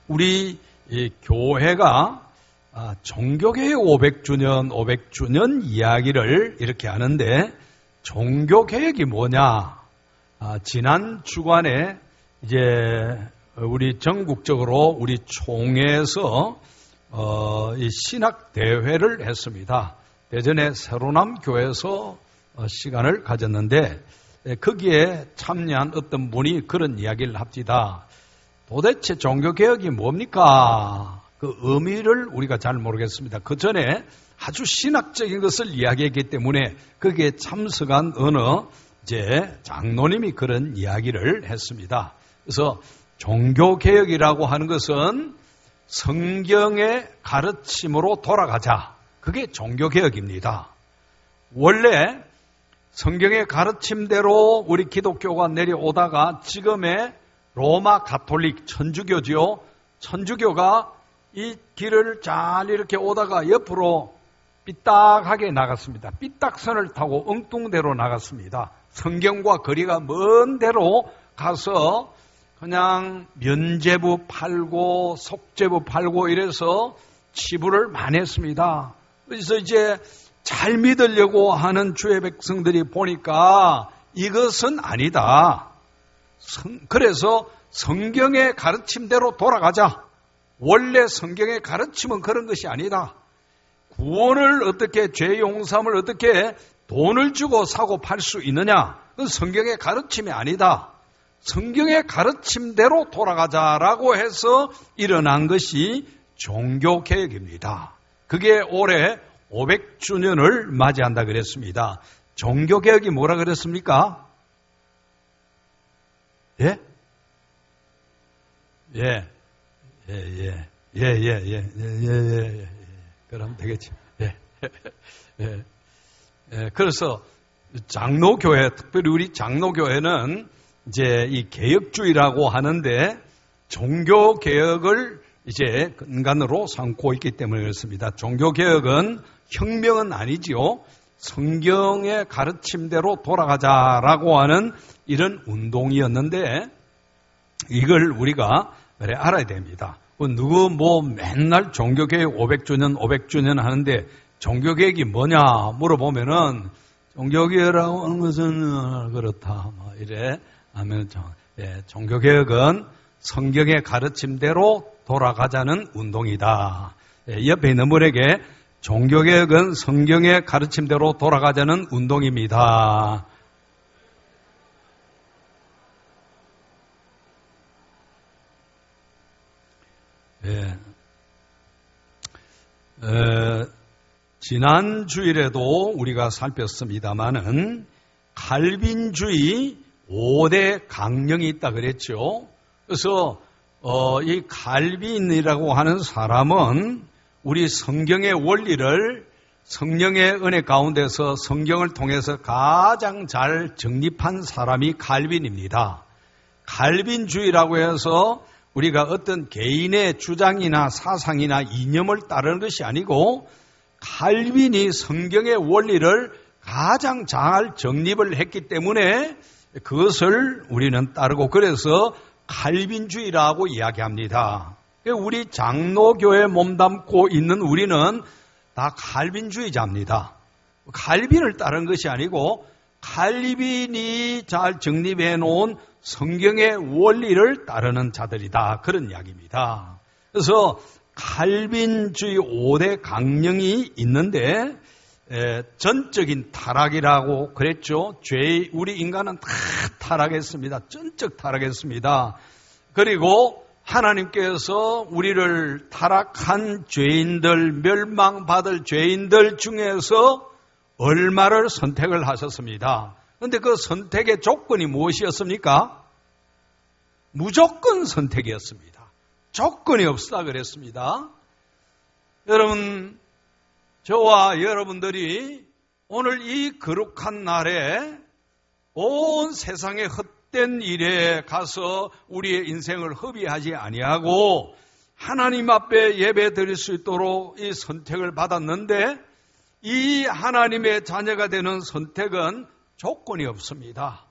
우리 이 교회가 종교개혁 500주년 이야기를 이렇게 하는데 종교개혁이 뭐냐? 지난 주간에 이제 우리 전국적으로 우리 총회에서 이 신학 대회를 했습니다. 대전의 새로남 교회에서 시간을 가졌는데 거기에 참여한 어떤 분이 그런 이야기를 합니다. 도대체 종교개혁이 뭡니까? 그 의미를 우리가 잘 모르겠습니다. 그 전에 아주 신학적인 것을 이야기했기 때문에 거기에 참석한 어느 이제 장로님이 그런 이야기를 했습니다. 그래서 종교개혁이라고 하는 것은 성경의 가르침으로 돌아가자. 그게 종교개혁입니다. 원래 성경의 가르침대로 우리 기독교가 내려오다가 지금의 로마 가톨릭 천주교지요. 천주교가 이 길을 잘 이렇게 오다가 옆으로 삐딱하게 나갔습니다. 삐딱선을 타고 엉뚱대로 나갔습니다. 성경과 거리가 먼 데로 가서 그냥 면죄부 팔고 속죄부 팔고 이래서 치부를 많이 했습니다. 그래서 이제 잘 믿으려고 하는 주의 백성들이 보니까 이것은 아니다. 그래서 성경의 가르침대로 돌아가자. 원래 성경의 가르침은 그런 것이 아니다. 구원을 어떻게, 죄 용서함을 어떻게 돈을 주고 사고 팔 수 있느냐? 그건 성경의 가르침이 아니다. 성경의 가르침대로 돌아가자라고 해서 일어난 것이 종교개혁입니다. 그게 올해 500주년을 맞이한다 그랬습니다. 종교개혁이 뭐라 그랬습니까? 예? 예. 그럼 되겠지. 그래서 장로교회, 특별히 우리 장로교회는 이제 이 개혁주의라고 하는데 종교개혁을 이제 근간으로 삼고 있기 때문에 그렇습니다. 종교개혁은 혁명은 아니지요. 성경의 가르침대로 돌아가자라고 하는 이런 운동이었는데 이걸 우리가 알아야 됩니다. 누구 맨날 종교개혁 500주년 하는데 종교개혁이 뭐냐 물어보면은 종교개혁이라고 하는 것은 그렇다 이래 하면 종교개혁은 성경의 가르침대로 돌아가자는 운동이다. 옆에 있는 분에게 종교개혁은 성경의 가르침대로 돌아가자는 운동입니다. 지난 주일에도 우리가 살폈습니다마는 칼빈주의 5대 강령이 있다 그랬죠. 그래서 이 칼빈이라고 하는 사람은 우리 성경의 원리를 성령의 은혜 가운데서 성경을 통해서 가장 잘 정립한 사람이 칼빈입니다. 칼빈주의라고 해서 우리가 어떤 개인의 주장이나 사상이나 이념을 따르는 것이 아니고 칼빈이 성경의 원리를 가장 잘 정립을 했기 때문에 그것을 우리는 따르고 그래서 칼빈주의라고 이야기합니다. 우리 장로교에 몸담고 있는 우리는 다 칼빈주의자입니다. 칼빈을 따른 것이 아니고 칼빈이 잘 정립해 놓은 성경의 원리를 따르는 자들이다. 그런 이야기입니다. 그래서 칼빈주의 5대 강령이 있는데 전적인 타락이라고 그랬죠. 우리 인간은 다 타락했습니다. 전적 타락했습니다. 그리고 하나님께서 우리를 타락한 죄인들, 멸망받을 죄인들 중에서 얼마를 선택을 하셨습니다. 그런데 그 선택의 조건이 무엇이었습니까? 무조건 선택이었습니다. 조건이 없다 그랬습니다. 여러분, 저와 여러분들이 오늘 이 거룩한 날에 온 세상의 헛된 일에 가서 우리의 인생을 허비하지 아니하고 하나님 앞에 예배 드릴 수 있도록 이 선택을 받았는데 이 하나님의 자녀가 되는 선택은 조건이 없습니다.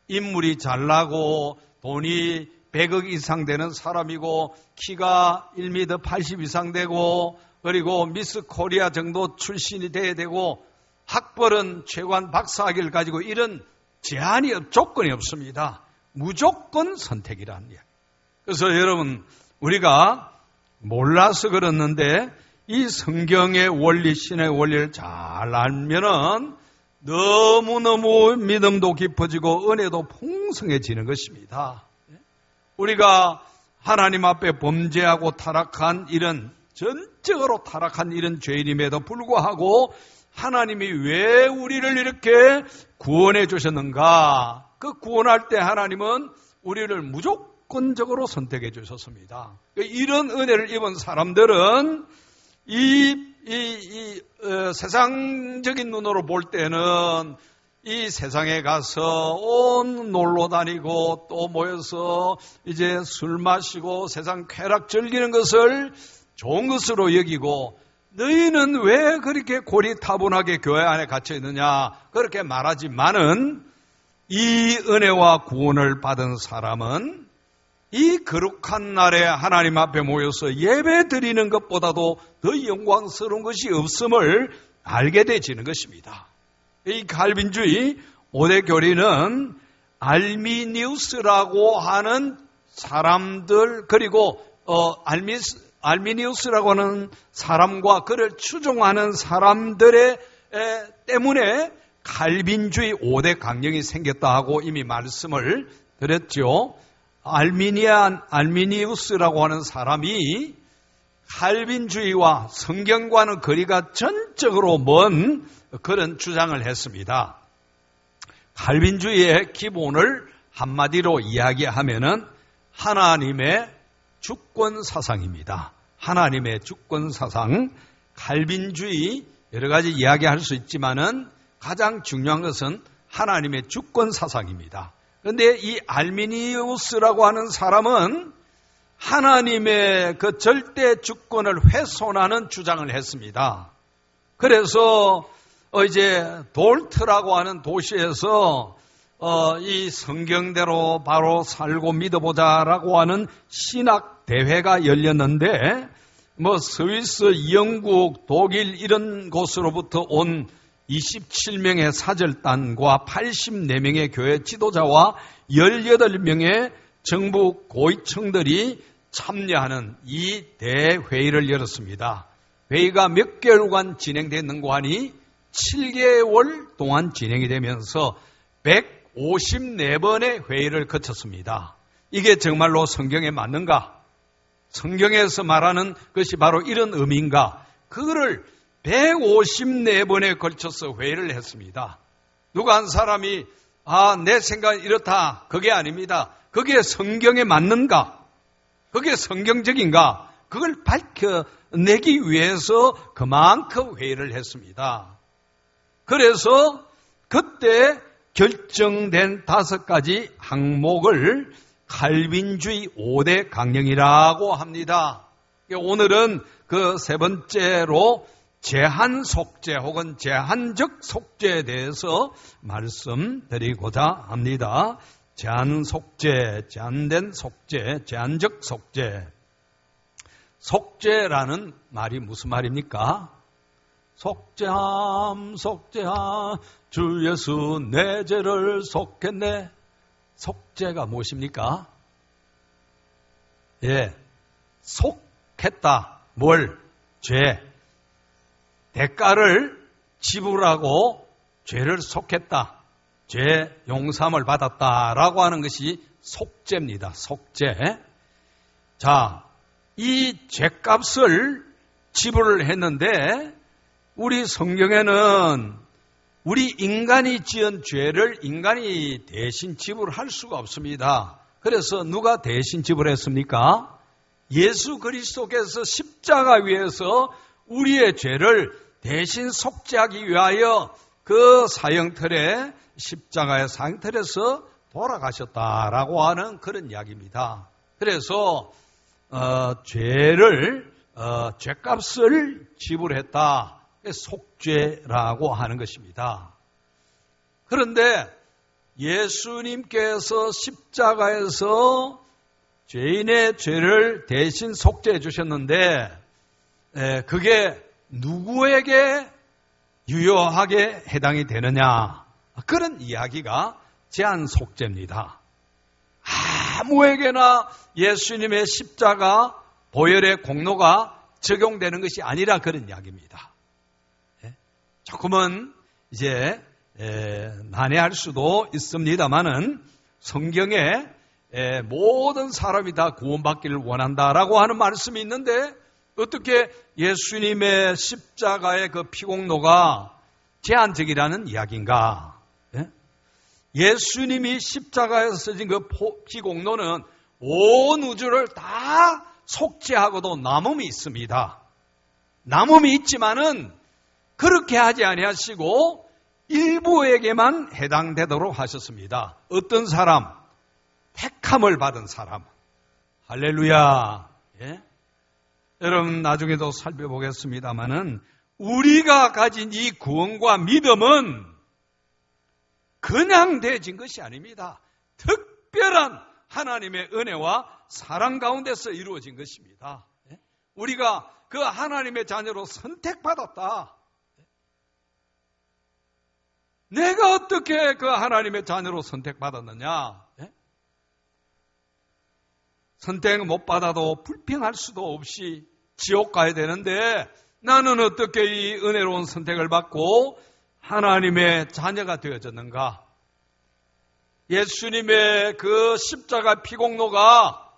인물이 잘나고 돈이 100억 이상 되는 사람이고 키가 1m 80 이상 되고 그리고 미스 코리아 정도 출신이 돼야 되고 학벌은 최고한 박사학위를 가지고 이런 제한이 조건이 없습니다. 무조건 선택이라는 이야기. 그래서 여러분 우리가 몰라서 그렇는데 이 성경의 원리, 신의 원리를 잘 알면은 너무너무 믿음도 깊어지고 은혜도 풍성해지는 것입니다. 우리가 하나님 앞에 범죄하고 타락한 이런 전적으로 타락한 이런 죄인임에도 불구하고 하나님이 왜 우리를 이렇게 구원해 주셨는가? 그 구원할 때 하나님은 우리를 무조건적으로 선택해 주셨습니다. 이런 은혜를 입은 사람들은 세상적인 눈으로 볼 때는 이 세상에 가서 온 놀러 다니고 또 모여서 이제 술 마시고 세상 쾌락 즐기는 것을 좋은 것으로 여기고 너희는 왜 그렇게 고리타분하게 교회 안에 갇혀 있느냐 그렇게 말하지만은 이 은혜와 구원을 받은 사람은 이 거룩한 날에 하나님 앞에 모여서 예배 드리는 것보다도 더 영광스러운 것이 없음을 알게 되지는 것입니다. 이 칼빈주의 5대 교리는 알미니우스라고 하는 사람들 그리고 알미니우스라고 하는 사람과 그를 추종하는 사람들의 때문에 칼빈주의 5대 강령이 생겼다 하고 이미 말씀을 드렸죠. 알미니우스라고 하는 사람이 칼빈주의와 성경과는 거리가 전적으로 먼 그런 주장을 했습니다. 칼빈주의의 기본을 한마디로 이야기하면은 하나님의 주권 사상입니다. 하나님의 주권 사상, 칼빈주의 여러 가지 이야기할 수 있지만은 가장 중요한 것은 하나님의 주권 사상입니다. 그런데 이 알미니우스라고 하는 사람은 하나님의 그 절대 주권을 훼손하는 주장을 했습니다. 그래서 이제 돌트라고 하는 도시에서 이 성경대로 바로 살고 믿어보자라고 하는 신학 대회가 열렸는데 스위스, 영국, 독일 이런 곳으로부터 온 27명의 사절단과 84명의 교회 지도자와 18명의 정부 고위층들이 참여하는 이 대회의를 열었습니다. 회의가 몇 개월간 진행됐는가 하니 7개월 동안 진행이 되면서 154번의 회의를 거쳤습니다. 이게 정말로 성경에 맞는가? 성경에서 말하는 것이 바로 이런 의미인가? 그거를 154번에 걸쳐서 회의를 했습니다. 누가 한 사람이 내 생각은 이렇다. 그게 아닙니다. 그게 성경에 맞는가? 그게 성경적인가? 그걸 밝혀내기 위해서 그만큼 회의를 했습니다. 그래서 그때 결정된 5가지 항목을 칼빈주의 5대 강령이라고 합니다. 오늘은 그 3번째로 제한 속죄 혹은 제한적 속죄에 대해서 말씀드리고자 합니다. 제한 속죄, 제한된 속죄, 제한적 속죄. 속죄라는 말이 무슨 말입니까? 속죄함, 속죄함, 주 예수 내 죄를 속했네. 속죄가 무엇입니까? 속했다. 뭘? 죄. 대가를 지불하고 죄를 속했다. 죄 용서함을 받았다라고 하는 것이 속죄입니다. 속죄. 자, 이 죄값을 지불을 했는데 우리 성경에는 우리 인간이 지은 죄를 인간이 대신 지불할 수가 없습니다. 그래서 누가 대신 지불했습니까? 예수 그리스도께서 십자가 위에서 우리의 죄를 대신 속죄하기 위하여 그 사형틀에 십자가의 사형틀에서 돌아가셨다라고 하는 그런 이야기입니다. 그래서 죄값을 지불했다. 속죄라고 하는 것입니다. 그런데 예수님께서 십자가에서 죄인의 죄를 대신 속죄해 주셨는데 그게 누구에게 유효하게 해당이 되느냐, 그런 이야기가 제한 속죄입니다. 아무에게나 예수님의 십자가 보혈의 공로가 적용되는 것이 아니라 그런 이야기입니다. 조금은 이제 난해할 수도 있습니다만은 성경에 모든 사람이 다 구원받기를 원한다라고 하는 말씀이 있는데 어떻게 예수님의 십자가의 그 피공로가 제한적이라는 이야기인가? 예수님이 십자가에서 쓰신 그 피공로는 온 우주를 다 속죄하고도 남음이 있습니다. 남음이 있지만은 그렇게 하지 아니하시고 일부에게만 해당되도록 하셨습니다. 어떤 사람? 택함을 받은 사람. 할렐루야. 예? 여러분 나중에도 살펴보겠습니다마는 우리가 가진 이 구원과 믿음은 그냥 되어진 것이 아닙니다. 특별한 하나님의 은혜와 사랑 가운데서 이루어진 것입니다. 우리가 그 하나님의 자녀로 선택받았다. 내가 어떻게 그 하나님의 자녀로 선택받았느냐? 선택 못 받아도 불평할 수도 없이 지옥 가야 되는데 나는 어떻게 이 은혜로운 선택을 받고 하나님의 자녀가 되어졌는가? 예수님의 그 십자가 피공로가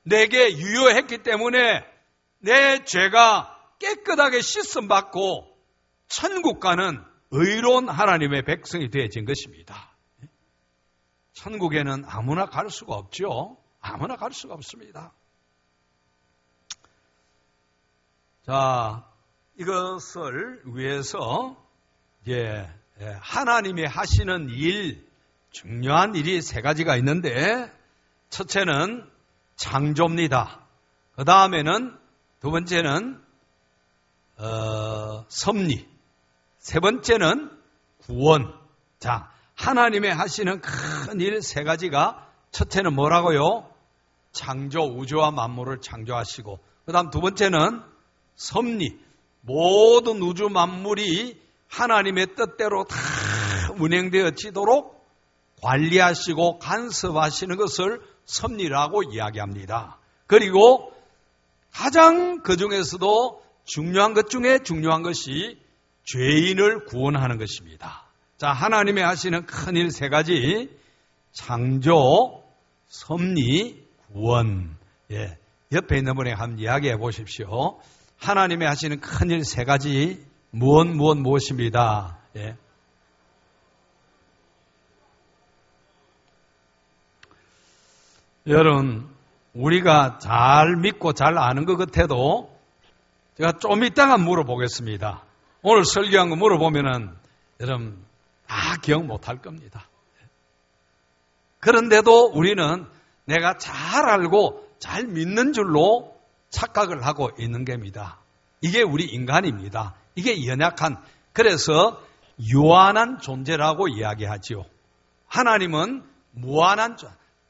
내게 유효했기 때문에 내 죄가 깨끗하게 씻음받고 천국 가는 의로운 하나님의 백성이 되어진 것입니다. 천국에는 아무나 갈 수가 없죠. 아무나 갈 수가 없습니다. 자, 이것을 위해서 이제 하나님이 하시는 일, 중요한 일이 세 가지가 있는데 첫째는 창조입니다. 그 다음에는 두 번째는 섭리, 세 번째는 구원. 자, 하나님의 하시는 큰 일 세 가지가 첫째는 뭐라고요? 창조, 우주와 만물을 창조하시고, 그 다음 두 번째는 섭리, 모든 우주 만물이 하나님의 뜻대로 다 운행되어지도록 관리하시고 간섭하시는 것을 섭리라고 이야기합니다. 그리고 가장 그 중에서도 중요한 것 중에 중요한 것이 죄인을 구원하는 것입니다. 자, 하나님의 하시는 큰 일 세 가지, 창조, 섭리, 구원. 예, 옆에 있는 분에게 한번 이야기해 보십시오. 하나님의 하시는 큰 일 세 가지, 무엇입니다. 예. 여러분, 우리가 잘 믿고 잘 아는 것 같아도 제가 좀 이따가 물어보겠습니다. 오늘 설교한 거 물어보면은 여러분 다 기억 못할 겁니다. 그런데도 우리는 내가 잘 알고 잘 믿는 줄로 착각을 하고 있는 겁니다. 이게 우리 인간입니다. 이게 연약한, 그래서 유한한 존재라고 이야기하지요. 하나님은 무한한,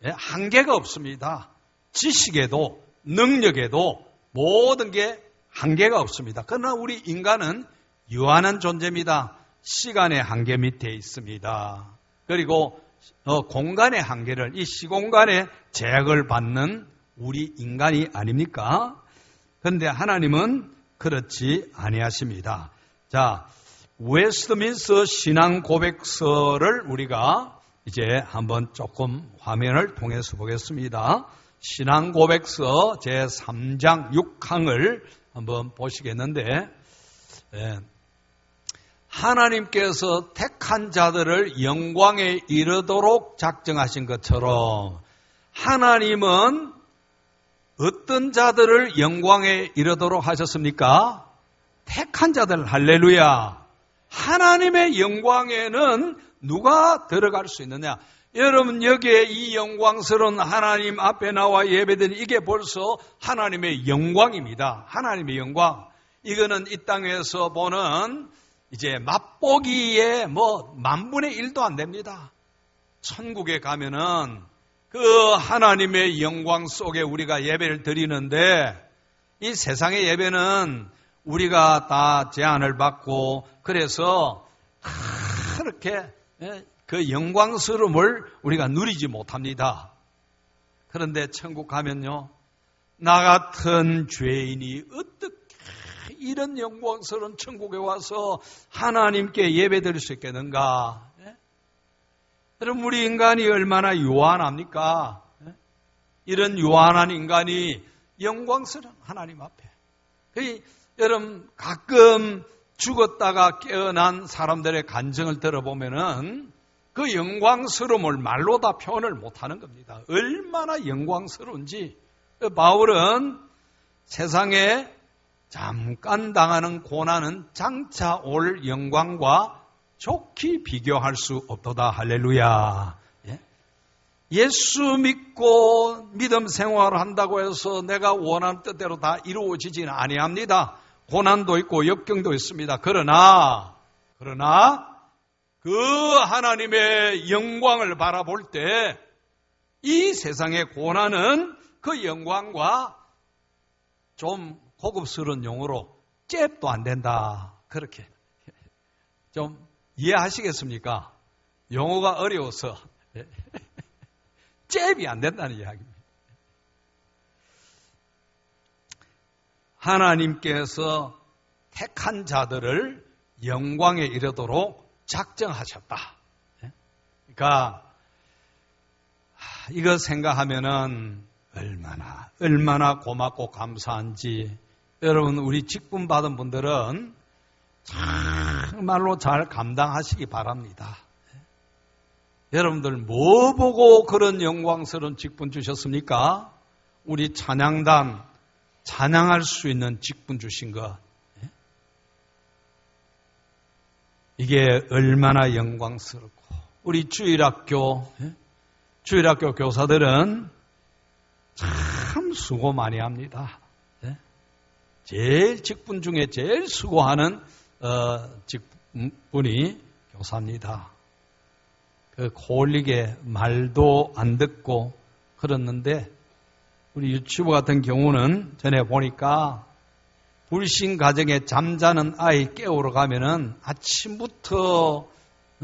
한계가 없습니다. 지식에도 능력에도 모든 게 한계가 없습니다. 그러나 우리 인간은 유한한 존재입니다. 시간의 한계 밑에 있습니다. 그리고 공간의 한계를, 이 시공간의 제약을 받는 우리 인간이 아닙니까? 그런데 하나님은 그렇지 아니하십니다. 자, 웨스트민스터 신앙 고백서를 우리가 이제 한번 조금 화면을 통해서 보겠습니다. 신앙 고백서 제3장 6항을 한번 보시겠는데, 하나님께서 택한 자들을 영광에 이르도록 작정하신 것처럼 하나님은 어떤 자들을 영광에 이르도록 하셨습니까? 택한 자들. 할렐루야. 하나님의 영광에는 누가 들어갈 수 있느냐? 여러분, 여기에 이 영광스러운 하나님 앞에 나와 예배드린 이게 벌써 하나님의 영광입니다. 하나님의 영광. 이거는 이 땅에서 보는 이제 맛보기에 10,000분의 1도 안 됩니다. 천국에 가면은 그 하나님의 영광 속에 우리가 예배를 드리는데 이 세상의 예배는 우리가 다 제한을 받고 그래서 그렇게 그 영광스러움을 우리가 누리지 못합니다. 그런데 천국 가면요, 나 같은 죄인이 어떻게 이런 영광스러운 천국에 와서 하나님께 예배드릴 수 있겠는가? 여러분, 우리 인간이 얼마나 요한합니까? 이런 요한한 인간이 영광스러운 하나님 앞에. 여러분, 가끔 죽었다가 깨어난 사람들의 간증을 들어보면은 그 영광스러움을 말로 다 표현을 못하는 겁니다. 얼마나 영광스러운지. 바울은 세상에 잠깐 당하는 고난은 장차 올 영광과 좋게 비교할 수 없도다. 할렐루야. 예수 믿고 믿음 생활을 한다고 해서 내가 원하는 뜻대로 다 이루어지지는 아니합니다. 고난도 있고 역경도 있습니다. 그러나 그 하나님의 영광을 바라볼 때 이 세상의 고난은 그 영광과 좀 고급스러운 용어로 잽도 안 된다. 그렇게 좀 이해하시겠습니까? 용어가 어려워서 잽이 안 된다는 이야기입니다. 하나님께서 택한 자들을 영광에 이르도록 작정하셨다. 그러니까 이거 생각하면은 얼마나 고맙고 감사한지. 여러분, 우리 직분 받은 분들은 정말로 잘 감당하시기 바랍니다. 여러분들 뭐 보고 그런 영광스러운 직분 주셨습니까? 우리 찬양단 찬양할 수 있는 직분 주신 것. 이게 얼마나 영광스럽고. 우리 주일학교 교사들은 참 수고 많이 합니다. 제일 직분 중에 제일 수고하는 직분이 교사입니다. 그 홀리게 말도 안 듣고 그랬는데 우리 유치부 같은 경우는 전에 보니까 불신 가정에 잠자는 아이 깨우러 가면은 아침부터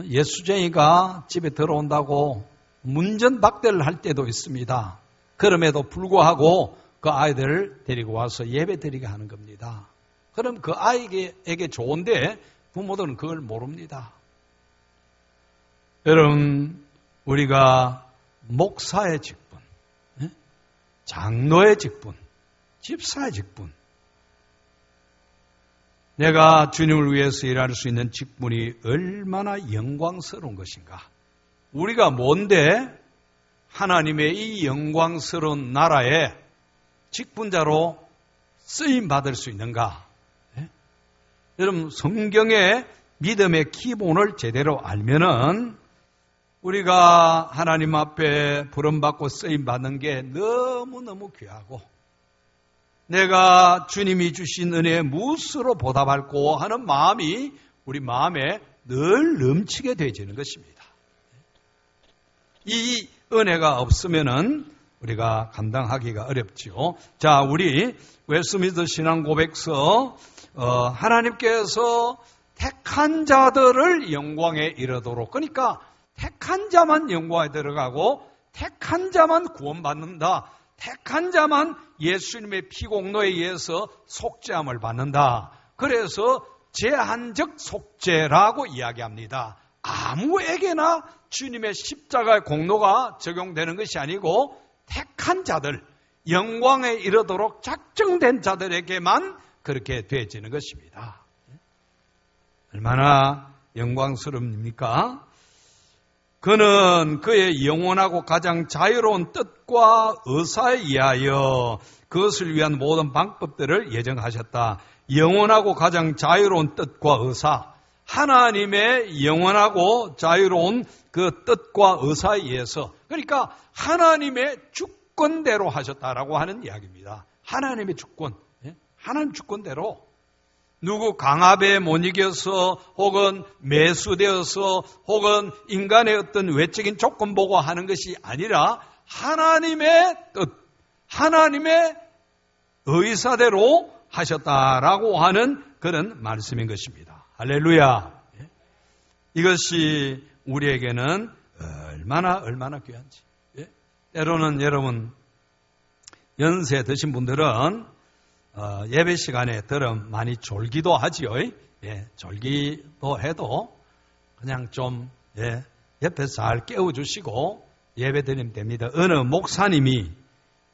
예수쟁이가 집에 들어온다고 문전박대를 할 때도 있습니다. 그럼에도 불구하고 그 아이들을 데리고 와서 예배 드리게 하는 겁니다. 그럼 그 아이에게 좋은데 부모들은 그걸 모릅니다. 여러분, 우리가 목사의 직분, 장로의 직분, 집사의 직분, 내가 주님을 위해서 일할 수 있는 직분이 얼마나 영광스러운 것인가. 우리가 뭔데 하나님의 이 영광스러운 나라에 직분자로 쓰임받을 수 있는가. 여러분, 성경의 믿음의 기본을 제대로 알면은 우리가 하나님 앞에 부름받고 쓰임받는 게 너무너무 귀하고 내가 주님이 주신 은혜에 무엇으로 보답할고 하는 마음이 우리 마음에 늘 넘치게 되어지는 것입니다. 이 은혜가 없으면은 우리가 감당하기가 어렵죠. 자, 우리 웨스트민스터 신앙 고백서 하나님께서 택한 자들을 영광에 이르도록, 그러니까 택한 자만 영광에 들어가고 택한 자만 구원받는다. 택한 자만 예수님의 피공로에 의해서 속죄함을 받는다. 그래서 제한적 속죄라고 이야기합니다. 아무에게나 주님의 십자가의 공로가 적용되는 것이 아니고 택한 자들, 영광에 이르도록 작정된 자들에게만 그렇게 되어지는 것입니다. 얼마나 영광스럽습니까? 그는 그의 영원하고 가장 자유로운 뜻과 의사에 의하여 그것을 위한 모든 방법들을 예정하셨다. 영원하고 가장 자유로운 뜻과 의사, 하나님의 영원하고 자유로운 그 뜻과 의사에 의해서, 그러니까 하나님의 주권대로 하셨다라고 하는 이야기입니다. 하나님의 주권, 하나님 주권대로. 누구 강압에 못 이겨서 혹은 매수되어서 혹은 인간의 어떤 외적인 조건 보고 하는 것이 아니라 하나님의 뜻, 하나님의 의사대로 하셨다라고 하는 그런 말씀인 것입니다. 할렐루야. 이것이 우리에게는 얼마나 귀한지. 때로는 여러분 연세 드신 분들은 예배 시간에 들으면 많이 졸기도 하지요. 졸기도 해도 그냥 좀 옆에서 잘 깨워주시고 예배 드리면 됩니다. 어느 목사님이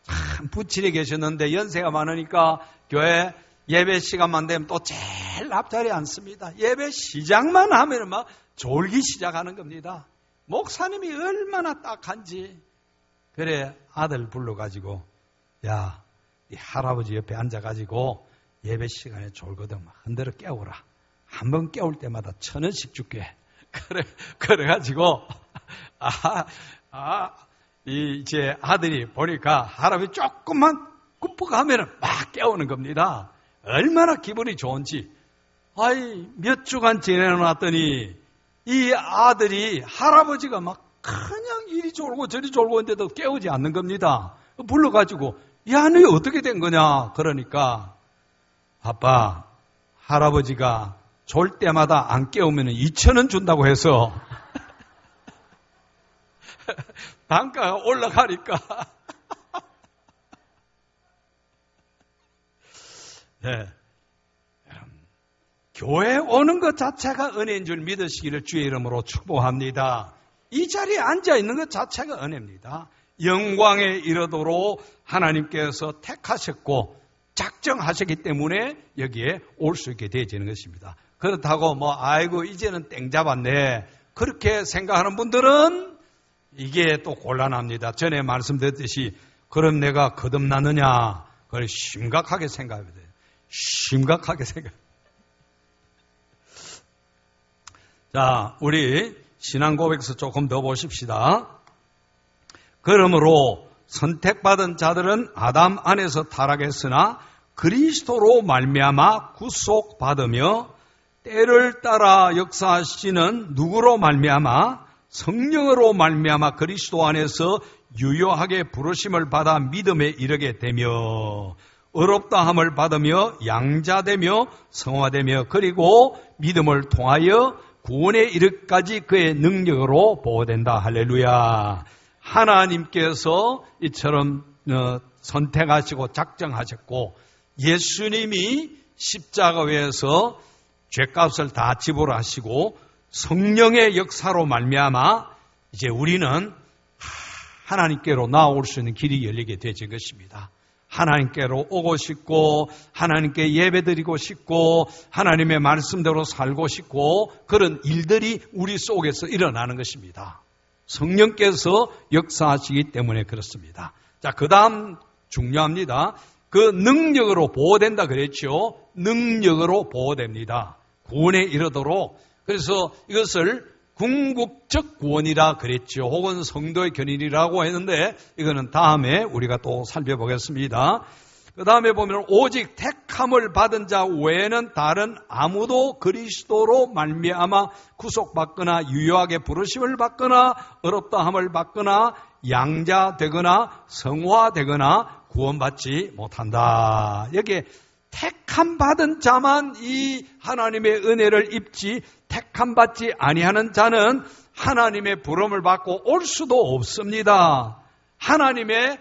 참 부칠에 계셨는데 연세가 많으니까 교회 예배 시간만 되면 또 제일 앞자리에 앉습니다. 예배 시작만 하면 막 졸기 시작하는 겁니다. 목사님이 얼마나 딱한지. 그래 아들 불러가지고 야, 이 할아버지 옆에 앉아가지고 예배 시간에 졸거든 막 흔들어 깨우라. 한번 깨울 때마다 1,000원씩 줄게. 그래가지고 이제 아들이 보니까 할아버지 조금만 굽어가면은 막 깨우는 겁니다. 얼마나 기분이 좋은지. 몇 주간 지내놨더니 이 아들이 할아버지가 막 그냥 이리 졸고 저리 졸고 있는데도 깨우지 않는 겁니다. 불러가지고 야, 너 어떻게 된 거냐? 그러니까 아빠, 할아버지가 졸 때마다 안 깨우면 2,000원 준다고 해서 단가가 올라가니까 교회 오는 것 자체가 은혜인 줄 믿으시기를 주의 이름으로 축복합니다. 이 자리에 앉아 있는 것 자체가 은혜입니다. 영광에 이르도록 하나님께서 택하셨고 작정하셨기 때문에 여기에 올 수 있게 되어지는 것입니다. 그렇다고 아이고 이제는 땡 잡았네 그렇게 생각하는 분들은 이게 또 곤란합니다. 전에 말씀드렸듯이 그럼 내가 거듭나느냐? 그걸 심각하게 생각해야 돼요. 심각하게 생각. 자, 우리 신앙 고백서 조금 더 보십시다. 그러므로 선택받은 자들은 아담 안에서 타락했으나 그리스도로 말미암아 구속받으며 때를 따라 역사하시는 누구로 말미암아 성령으로 말미암아 그리스도 안에서 유효하게 부르심을 받아 믿음에 이르게 되며 의롭다함을 받으며 양자되며 성화되며 그리고 믿음을 통하여 구원에 이르기까지 그의 능력으로 보호된다. 할렐루야. 하나님께서 이처럼 선택하시고 작정하셨고 예수님이 십자가에서 죄값을 다 지불하시고 성령의 역사로 말미암아 이제 우리는 하나님께로 나아올 수 있는 길이 열리게 되진 것입니다. 하나님께로 오고 싶고 하나님께 예배드리고 싶고 하나님의 말씀대로 살고 싶고 그런 일들이 우리 속에서 일어나는 것입니다. 성령께서 역사하시기 때문에 그렇습니다. 자, 그 다음 중요합니다. 그 능력으로 보호된다 그랬죠. 능력으로 보호됩니다. 구원에 이르도록. 그래서 이것을 궁극적 구원이라 그랬죠. 혹은 성도의 견인이라고 했는데 이거는 다음에 우리가 또 살펴보겠습니다. 그 다음에 보면 오직 택함을 받은 자 외에는 다른 아무도 그리스도로 말미암아 구속받거나 유효하게 부르심을 받거나 의롭다함을 받거나 양자되거나 성화되거나 구원받지 못한다. 여기에 택함 받은 자만 이 하나님의 은혜를 입지 택함 받지 아니하는 자는 하나님의 부름을 받고 올 수도 없습니다. 하나님의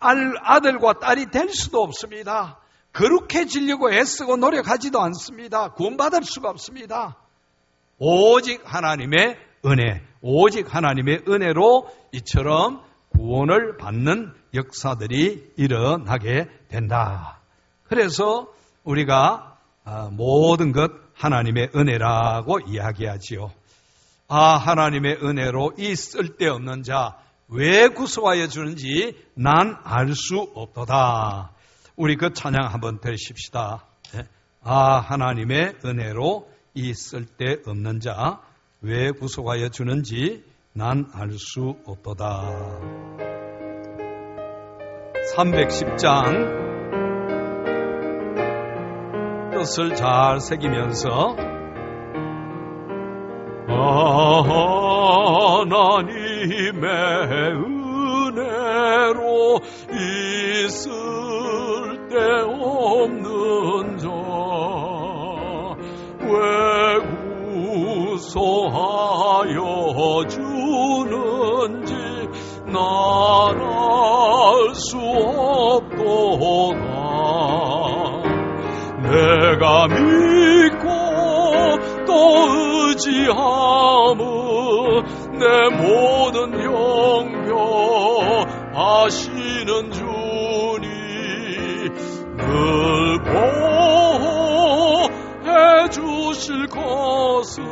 아들과 딸이 될 수도 없습니다. 거룩해지려고 애쓰고 노력하지도 않습니다. 구원받을 수가 없습니다. 오직 하나님의 은혜, 오직 하나님의 은혜로 이처럼 구원을 받는 역사들이 일어나게 된다. 그래서 우리가 모든 것 하나님의 은혜라고 이야기하지요. 하나님의 은혜로 이 쓸데없는 자 왜 구속하여 주는지 난 알 수 없도다. 우리 그 찬양 한번 들으십시다. 하나님의 은혜로 이 쓸데없는 자 왜 구속하여 주는지 난 알 수 없도다. 310장 뜻을 잘 새기면서 하나님의 은혜로 있을 데 없는 자 왜 구소하여 주는지 난 알 수 없도다. 내가 믿고 또 의지함은 내 모든 영병 아시는 주니 늘 보호해 주실 것을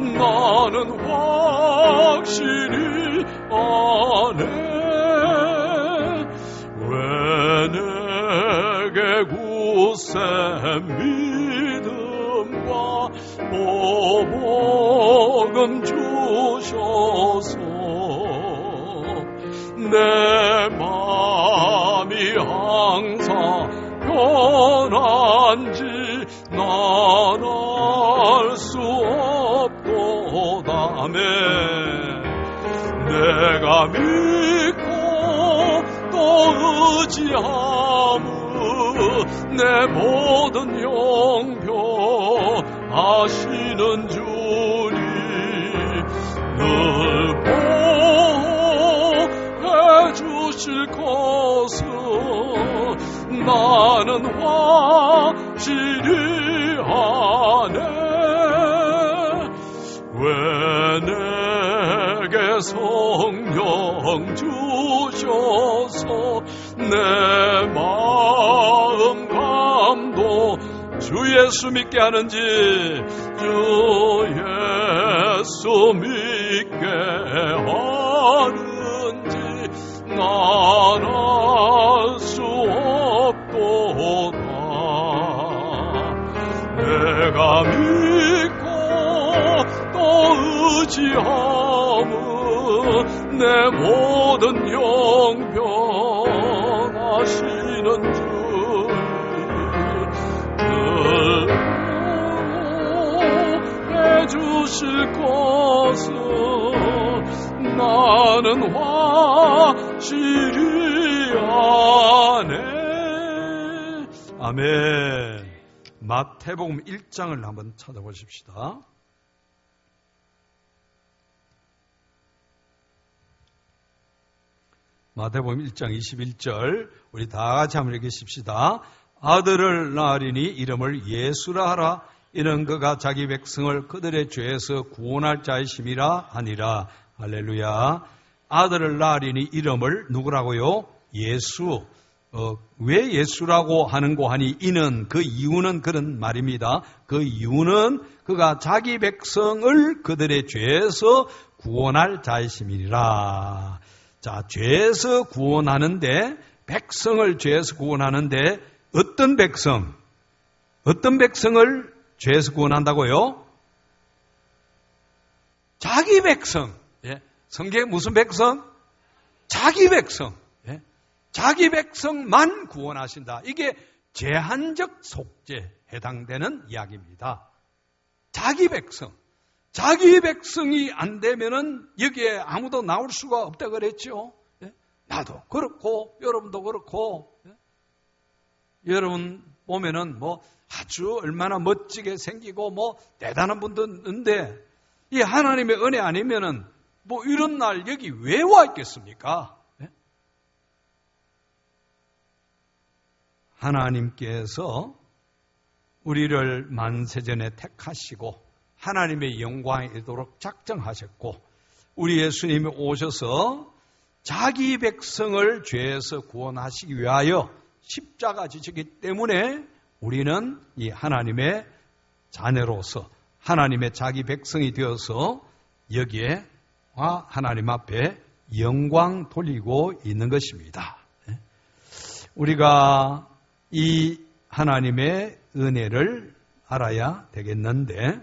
나는 확실히 아네. 왜 내게 굳센 믿음과 보복음 주셔서 내 마음이 항상 편한지 난 알 수 없도다. 아멘. 내가 믿고 또 의지함은 내 모든 영병 아시는 주니 늘 보호해 주실 것을 나는 확실히 아네. 왜 내게 성령 주셔서 내 마음 감도 주 예수 믿게 하는지 주 예수 믿게 하는지 난 알 수 없도다. 내가 믿고 또 의지함은 내 모든 영병 아시는 주님 해주실 것을 나는 확실히 아네. 아멘. 마태복음 1장을 한번 찾아보십시다. 마태복음 1장 21절 우리 다 같이 한번 읽으십시다. 아들을 낳으리니 이름을 예수라 하라. 이는 그가 자기 백성을 그들의 죄에서 구원할 자이심이라 하니라. 할렐루야. 아들을 낳으리니 이름을 누구라고요? 예수. 왜 예수라고 하는고 하니 이는 그 이유는 그런 말입니다. 그 이유는 그가 자기 백성을 그들의 죄에서 구원할 자이심이라. 자, 죄에서 구원하는데 백성을 죄에서 구원하는데 어떤 백성? 어떤 백성을 죄에서 구원한다고요? 자기 백성. 예. 성경에 무슨 백성? 자기 백성. 예. 자기 백성만 구원하신다. 이게 제한적 속죄에 해당되는 이야기입니다. 자기 백성. 자기 백성이 안 되면은 여기에 아무도 나올 수가 없다 그랬죠. 예? 나도 그렇고 여러분도 그렇고. 예? 여러분 보면은 뭐 아주 얼마나 멋지게 생기고 뭐 대단한 분도 있는데 이 하나님의 은혜 아니면은 뭐 이런 날 여기 왜 와 있겠습니까? 예? 하나님께서 우리를 만세전에 택하시고 하나님의 영광에 이르도록 작정하셨고 우리 예수님이 오셔서 자기 백성을 죄에서 구원하시기 위하여 십자가 지셨기 때문에 우리는 이 하나님의 자녀로서 하나님의 자기 백성이 되어서 여기에 하나님 앞에 영광 돌리고 있는 것입니다. 우리가 이 하나님의 은혜를 알아야 되겠는데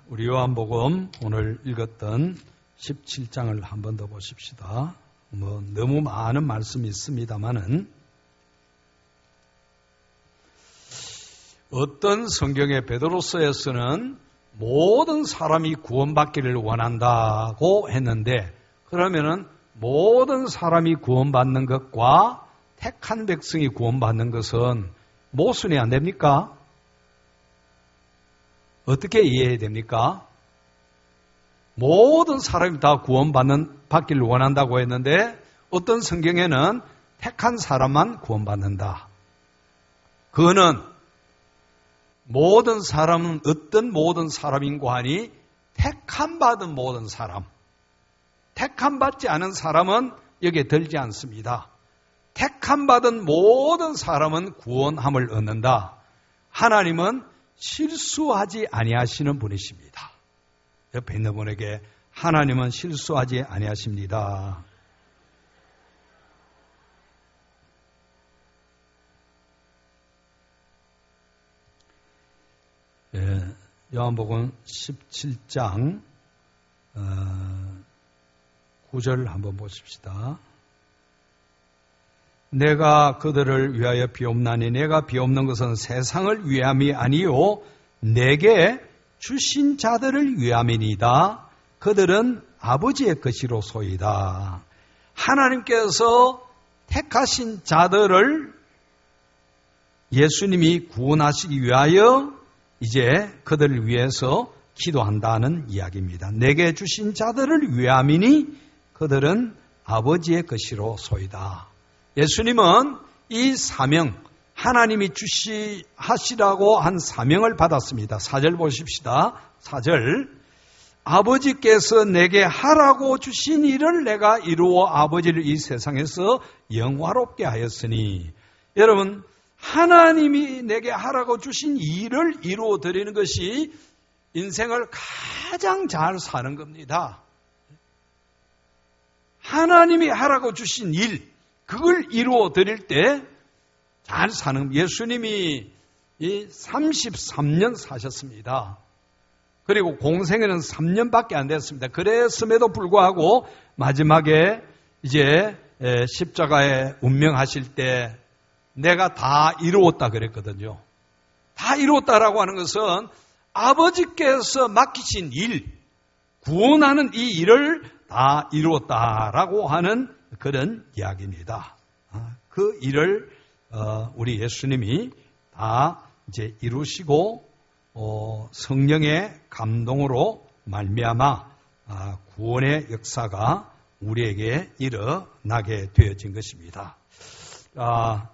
우리 요한복음 오늘 읽었던 17장을 한 번 더 보십시다. 뭐 너무 많은 말씀이 있습니다만은 어떤 성경의 베드로서에서는 모든 사람이 구원받기를 원한다고 했는데, 그러면은 모든 사람이 구원받는 것과 택한 백성이 구원받는 것은 모순이 안 됩니까? 어떻게 이해해야 됩니까? 모든 사람이 다 받기를 원한다고 했는데 어떤 성경에는 택한 사람만 구원받는다. 그거는 모든 사람은 어떤 모든 사람인고 하니 택함 받은 모든 사람, 택함 받지 않은 사람은 여기에 들지 않습니다. 택함 받은 모든 사람은 구원함을 얻는다. 하나님은 실수하지 아니하시는 분이십니다. 옆에 있는 분에게 하나님은 실수하지 아니하십니다. 요한복음 17장 9절 한번 보십시다. 내가 그들을 위하여 비옵나니 내가 비옵는 것은 세상을 위함이 아니요 내게 주신 자들을 위함이니이다. 그들은 아버지의 것이로소이다. 하나님께서 택하신 자들을 예수님이 구원하시기 위하여 이제 그들을 위해서 기도한다는 이야기입니다. 내게 주신 자들을 위함이니 그들은 아버지의 것이로소이다. 예수님은 이 사명, 하나님이 하시라고 한 사명을 받았습니다. 4절 보십시다. 4절. 아버지께서 내게 하라고 주신 일을 내가 이루어 아버지를 이 세상에서 영화롭게 하였으니. 여러분, 하나님이 내게 하라고 주신 일을 이루어 드리는 것이 인생을 가장 잘 사는 겁니다. 하나님이 하라고 주신 일, 그걸 이루어 드릴 때 잘 사는, 예수님이 33년 사셨습니다. 그리고 공생에는 3년밖에 안 됐습니다. 그랬음에도 불구하고 마지막에 이제 십자가에 운명하실 때 내가 다 이루었다 그랬거든요. 다 이루었다라고 하는 것은 아버지께서 맡기신 일, 구원하는 이 일을 다 이루었다라고 하는 그런 이야기입니다. 그 일을 우리 예수님이 다 이제 이루시고 성령의 감동으로 말미암아 구원의 역사가 우리에게 일어나게 되어진 것입니다.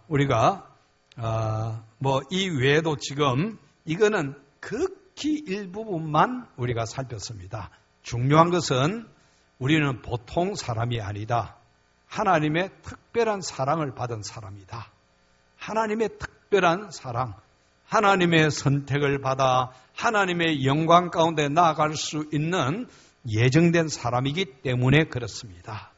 우리가 뭐 이 외에도 지금 이거는 극히 일부분만 우리가 살폈습니다. 중요한 것은 우리는 보통 사람이 아니다. 하나님의 특별한 사랑을 받은 사람이다. 하나님의 특별한 사랑, 하나님의 선택을 받아 하나님의 영광 가운데 나아갈 수 있는 예정된 사람이기 때문에 그렇습니다.